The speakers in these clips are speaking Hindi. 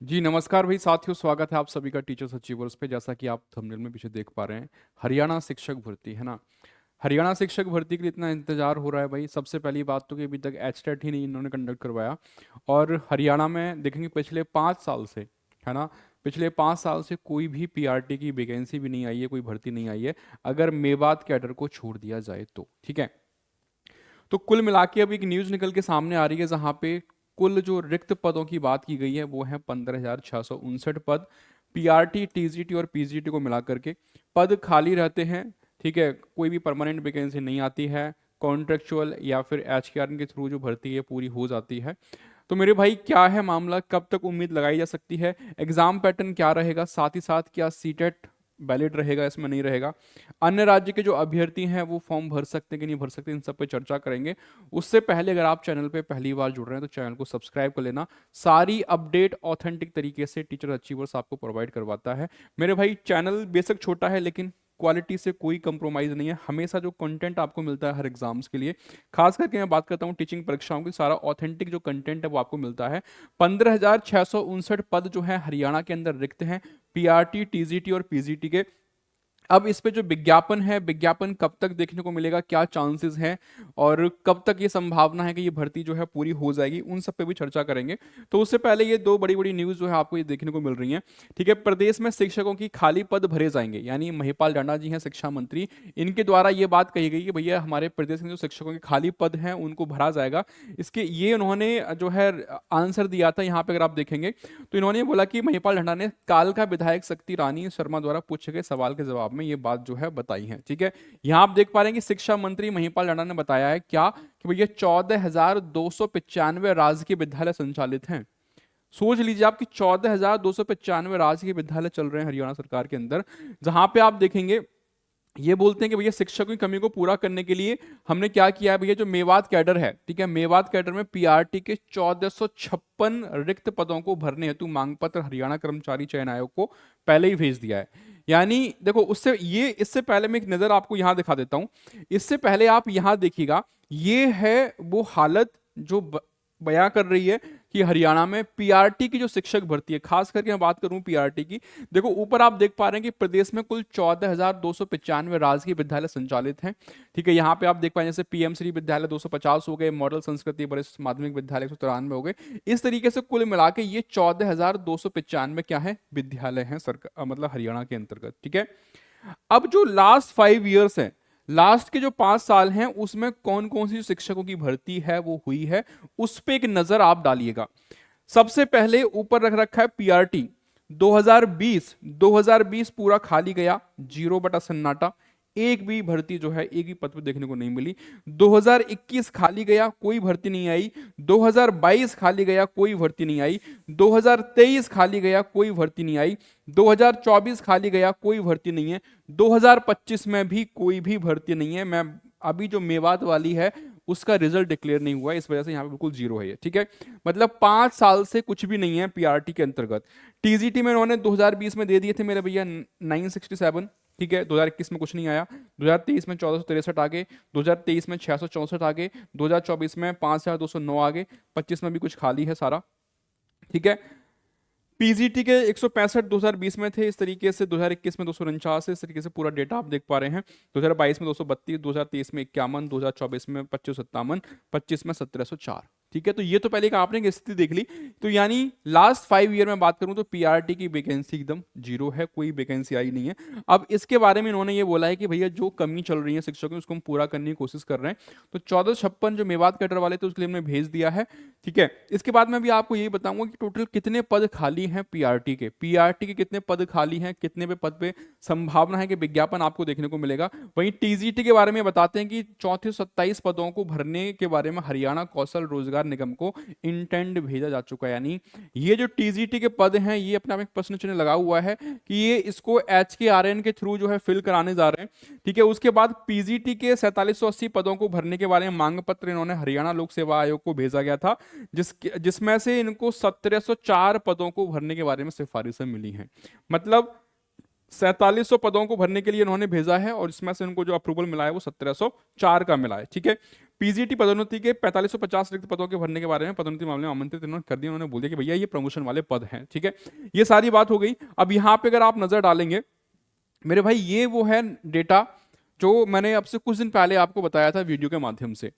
जी नमस्कार भाई साथियों, स्वागत है आप सभी का टीचर्स अचीवर्स पे। जैसा कि आप थंबनेल में पीछे देख पा रहे हैं, हरियाणा शिक्षक भर्ती है ना। हरियाणा शिक्षक भर्ती के लिए इतना इंतजार हो रहा है भाई। सबसे पहली बात तो कि अभी तक एचटेट ही नहीं इन्होंने कंडक्ट करवाया। और हरियाणा में देखेंगे पिछले 5 साल से, है ना, पिछले 5 साल से कोई भी पीआरटी की वैकेंसी भी नहीं आई है, कोई भर्ती नहीं आई है, अगर मेवात कैडर को छोड़ दिया जाए तो। ठीक है, तो कुल मिला के अब एक न्यूज निकल के सामने आ रही है जहां पे कुल जो रिक्त पदों की बात की गई है वो है 15,659 पद। पीआरटी, टीजीटी और पीजीटी को मिला करके पद खाली रहते हैं। ठीक है, कोई भी परमानेंट वैकेंसी नहीं आती है। कॉन्ट्रेक्चुअल या फिर एचकेआर के थ्रू जो भर्ती है पूरी हो जाती है। तो मेरे भाई क्या है मामला, कब तक उम्मीद लगाई जा सकती है, एग्जाम पैटर्न क्या रहेगा, साथ ही साथ क्या सीटेट वैलिड रहेगा, इसमें नहीं रहेगा, अन्य राज्य के जो अभ्यर्थी हैं वो फॉर्म भर सकते हैं कि नहीं भर सकते, इन सब पे चर्चा करेंगे। उससे पहले अगर आप चैनल पे पहली बार जुड़ रहे हैं तो चैनल को सब्सक्राइब कर लेना। सारी अपडेट ऑथेंटिक तरीके से टीचर अचीवर्स आपको प्रोवाइड करवाता है। मेरे भाई चैनल बेशक छोटा है लेकिन क्वालिटी से कोई कंप्रोमाइज नहीं है। हमेशा जो कंटेंट आपको मिलता है हर एग्जाम्स के लिए, खास करके मैं बात करता हूँ टीचिंग परीक्षाओं की, सारा ऑथेंटिक जो कंटेंट है वो आपको मिलता है। 15,659 पद जो है हरियाणा के अंदर रिक्त हैं, पीआरटी, टीजीटी और पीजीटी के। अब इस पे जो विज्ञापन है, विज्ञापन कब तक देखने को मिलेगा, क्या चांसेस हैं, और कब तक ये संभावना है कि ये भर्ती जो है पूरी हो जाएगी, उन सब पे भी चर्चा करेंगे। तो उससे पहले ये दो बड़ी बड़ी न्यूज़ जो है आपको ये देखने को मिल रही हैं। ठीक है, प्रदेश में शिक्षकों की खाली पद भरे जाएंगे, यानी महिपाल डांडा जी हैं शिक्षा मंत्री, इनके द्वारा ये बात कही गई कि भैया हमारे प्रदेश में जो शिक्षकों के खाली पद हैं उनको भरा जाएगा। इसके ये उन्होंने जो है आंसर दिया था, यहाँ पे अगर आप देखेंगे तो इन्होंने बोला कि महिपाल ढंडा ने कालका विधायक शक्ति रानी शर्मा द्वारा पूछे गए सवाल के जवाब में ये बात जो है बताई है। ठीक है, यहां आप देख पा रहे हैं कि शिक्षा मंत्री महिपाल ढंडा ने बताया है क्या, कि भैया 14,295 राजकीय विद्यालय संचालित हैं। सोच लीजिए आप कि 14,295 राजकीय विद्यालय चल रहे हैं हरियाणा सरकार के अंदर, जहां पे आप देखेंगे ये बोलते हैं कि भैया शिक्षकों की कमी को पूरा करने के लिए हमने क्या किया है भैया, जो मेवात कैडर है, ठीक है, मेवात कैडर में पीआरटी के 1456 रिक्त पदों को भरने हेतु मांग पत्र हरियाणा कर्मचारी चयन आयोग को पहले ही भेज दिया है। यानी देखो, उससे ये इससे पहले मैं एक नजर आपको यहां दिखा देता हूं। इससे पहले आप यहां देखिएगा, ये है वो हालत जो बयां कर रही है कि हरियाणा में पीआरटी की जो शिक्षक भर्ती है, खास करके मैं बात करूं पीआरटी की। देखो ऊपर आप देख पा रहे हैं कि प्रदेश में कुल 14,295 राजकीय विद्यालय संचालित हैं। ठीक है, यहाँ पे आप देख पाए जैसे पीएम श्री विद्यालय 250 हो गए, मॉडल संस्कृति वरिष्ठ माध्यमिक विद्यालय 193 हो गए। इस तरीके से कुल मिला के ये 14,295 क्या है, विद्यालय हैं सरकार, मतलब हरियाणा के अंतर्गत। ठीक है, अब जो लास्ट 5 ईयर्स है, लास्ट के जो 5 साल हैं, उसमें कौन कौन सी शिक्षकों की भर्ती है वो हुई है, उस पे एक नजर आप डालिएगा। सबसे पहले ऊपर रख रखा है पीआरटी। 2020 पूरा खाली गया, 0/सन्नाटा, एक भी भर्ती जो है एक भी पद पे देखने को नहीं मिली। 2021 खाली गया, कोई भर्ती नहीं आई। 2022 खाली गया, कोई भर्ती नहीं आई। 2023 खाली गया, कोई भर्ती नहीं आई। 2024 खाली गया, कोई भर्ती नहीं है। 2025 में भी कोई भी भर्ती नहीं है। मैं अभी जो मेवात वाली है उसका रिजल्ट डिक्लेयर नहीं हुआ है, इस वजह से यहाँ पे बिल्कुल जीरो है ये। ठीक है, मतलब 5 साल से कुछ भी नहीं है पीआरटी के अंतर्गत। टीजीटी में उन्होंने 2020 में दे दिए थे मेरे भैया 967। ठीक है, 2021 में कुछ नहीं आया। 2023 में 1463 आ गए, 2023 में 664 आ गए, 2024 में 5,209 आ गए, 25 में भी कुछ खाली है सारा। ठीक है, पीजीटी के 165 2020 में थे, इस तरीके से 2021 में 249, इस तरीके से पूरा डेटा आप देख पा रहे हैं। 2022 में 232, 2023 में 51, 2024 में 2557, 25 में 1704। ठीक है, तो ये तो पहले एक आपने एक स्थिति देख ली। तो यानी लास्ट 5 ईयर में बात करूं तो पीआरटी की वैकेंसी एकदम जीरो है, कोई वैकेंसी आई नहीं है। अब इसके बारे में इन्होंने ये बोला है कि भैया जो कमी चल रही है शिक्षकों की उसको हम पूरा करने की कोशिश कर रहे हैं। तो 1456 जो मेवात कटर वाले थे उसके लिए हमने भेज दिया है। ठीक है, इसके बाद में भी आपको यही बताऊंगा कि टोटल कितने पद खाली हैं पीआरटी के कितने पद खाली हैं, कितने पे पद पे संभावना है कि विज्ञापन आपको देखने को मिलेगा। वहीं टीजीटी के बारे में बताते हैं कि 3427 पदों को भरने के बारे में हरियाणा कौशल रोजगार निगम को इंटेंड भेजा जा चुका है। यानी ये जो टीजीटी के पद हैं ये अपने आप एक प्रश्न चिन्ह लगा हुआ है कि ये इसको एचकेआरएन के थ्रू जो है फिल कराने जा रहे हैं। ठीक है, उसके बाद पीजीटी के 4780 पदों को भरने के बारे में मांग पत्र इन्होंने हरियाणा लोक सेवा आयोग को भेजा गया था, जिसमें से इनको 1704 पदों को भरने के बारे में सिफारिशें मिली हैं। मतलब 4700 पदों को भरने के लिए उन्होंने भेजा है और इसमें से उनको जो अप्रूवल मिला है वो 1704 का मिला है, ठीक है। पीजीटी पदोन्नति के 4550 रिक्त पदों के भरने के बारे में पदोन्नति मामले में आमंत्रित इन्होंने कर दिया, उन्होंने बोल दिया कि भैया ये प्रमोशन वाले पद हैं, ठीक है। ये सारी बात हो गई। अब यहाँ पे अगर आप नजर डालेंगे मेरे भाई, ये वो है डेटा जो मैंने आपसे कुछ दिन पहले आपको बताया था वीडियो के माध्यम से।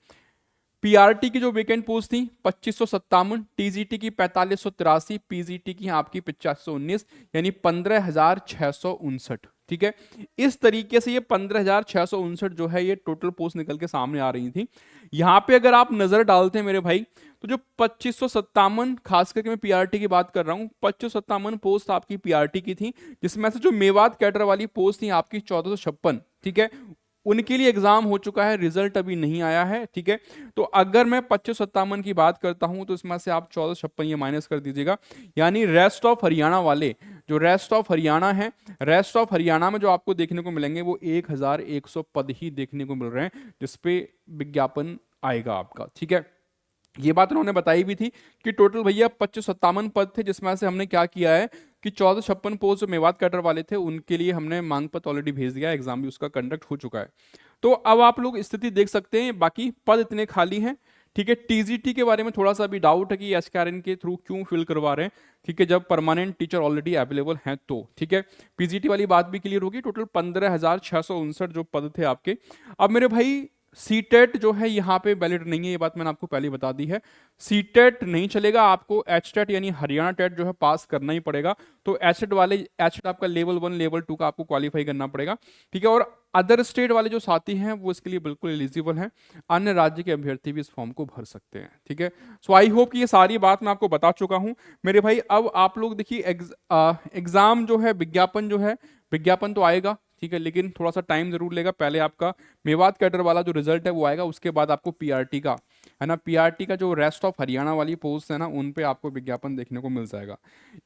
पीआरटी की जो वेकेंट पोस्ट थी 2557, टीजीटी की 4583, पीजीटी की आपकी 8519, यानी 15659, ठीक है। इस तरीके से ये 15659 जो है ये टोटल पोस्ट निकल के सामने आ रही थी। यहां पे अगर आप नजर डालते हैं मेरे भाई, तो जो 2557, खास करके मैं पीआरटी की बात कर रहा हूं, 2557 पोस्ट आपकी पीआरटी की थी, जिसमें से जो मेवात कैडर वाली पोस्ट थी आपकी 1456, ठीक है, उनके लिए एग्जाम हो चुका है, रिजल्ट अभी नहीं आया है, ठीक है। तो अगर मैं 2557 की बात करता हूं तो इसमें से आप 1456 ये माइनस कर दीजिएगा, यानी रेस्ट ऑफ हरियाणा वाले, जो रेस्ट ऑफ हरियाणा है, रेस्ट ऑफ हरियाणा में जो आपको देखने को मिलेंगे वो 1100 पद ही देखने को मिल रहे हैं जिसपे विज्ञापन आएगा आपका, ठीक है। ये बात उन्होंने बताई भी थी कि टोटल भैया 2557 पद थे, जिसमें से हमने क्या किया है कि 1456 पोस्ट जो मेवात कैडर वाले थे उनके लिए हमने मांग पत्र ऑलरेडी भेज दिया, एग्जाम भी उसका कंडक्ट हो चुका है। तो अब आप लोग स्थिति देख सकते हैं, बाकी पद इतने खाली हैं, ठीक है। टीजीटी के बारे में थोड़ा सा अभी डाउट है कि एसकेआरएन के थ्रू क्यों फिल करवा रहे हैं, ठीक है, जब परमानेंट टीचर ऑलरेडी अवेलेबल हैं तो, ठीक है। पीजीटी वाली बात भी क्लियर होगी। टोटल 15659 जो पद थे आपके। अब मेरे भाई सीटेट जो है यहाँ पे वैलिड नहीं है, ये बात मैंने आपको पहले बता दी है। सीटेट नहीं चलेगा, आपको एचटेट यानी हरियाणा टेट जो है पास करना ही पड़ेगा। तो एचटेट वाले, एचटेट आपका लेवल 1 लेवल 2 का आपको क्वालिफाई करना पड़ेगा, ठीक है। और अदर स्टेट वाले जो साथी हैं वो इसके लिए बिल्कुल एलिजिबल हैं, अन्य राज्य के अभ्यर्थी भी इस फॉर्म को भर सकते हैं, ठीक है। सो आई होप कि ये सारी बात मैं आपको बता चुका हूं मेरे भाई। अब आप लोग देखिए एग्जाम जो है, विज्ञापन जो है, विज्ञापन तो आएगा, ठीक है, लेकिन थोड़ा सा टाइम जरूर लेगा। पहले आपका मेवात कैडर वाला जो रिजल्ट है वो आएगा, उसके बाद आपको पीआरटी का, है ना, पीआरटी का जो रेस्ट ऑफ हरियाणा वाली पोस्ट है ना, उन पे आपको विज्ञापन देखने को मिल जाएगा।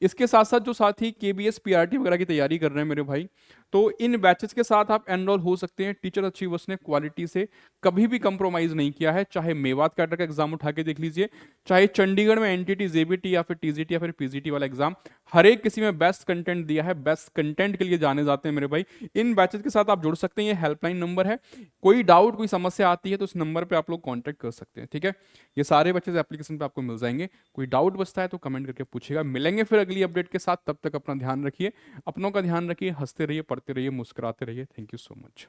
इसके साथ साथ जो साथी केबीएस पीआरटी वगैरह की तैयारी कर रहे हैं मेरे भाई, तो इन बैचेस के साथ आप एनरोल हो सकते हैं। टीचर अचीवर्स ने क्वालिटी से कभी भी कंप्रोमाइज नहीं किया है, चाहे मेवात कैडर का एग्जाम उठा के देख लीजिए, चाहे चंडीगढ़ में एनटीटी, जेबीटी या फिर टीजीटी या फिर पीजीटी वाला एग्जाम, हर एक किसी में बेस्ट कंटेंट दिया है। बेस्ट कंटेंट के लिए जाने जाते हैं मेरे भाई। इन बैचेस के साथ आप जुड़ सकते हैं, ये हेल्पलाइन नंबर है, कोई डाउट कोई समस्या आती है तो उस नंबर पे आप लोग कांटेक्ट कर सकते हैं, ठीक है। ये सारे बैचेस एप्लीकेशन पे आपको मिल जाएंगे। कोई डाउट बचता है तो कमेंट करके पूछिएगा। मिलेंगे फिर अगली अपडेट के साथ, तब तक अपना ध्यान रखिए, अपनों का ध्यान रखिए, हंसते रहिए, पढ़ते रहिए, मुस्कुराते रहिए। Thank you so much.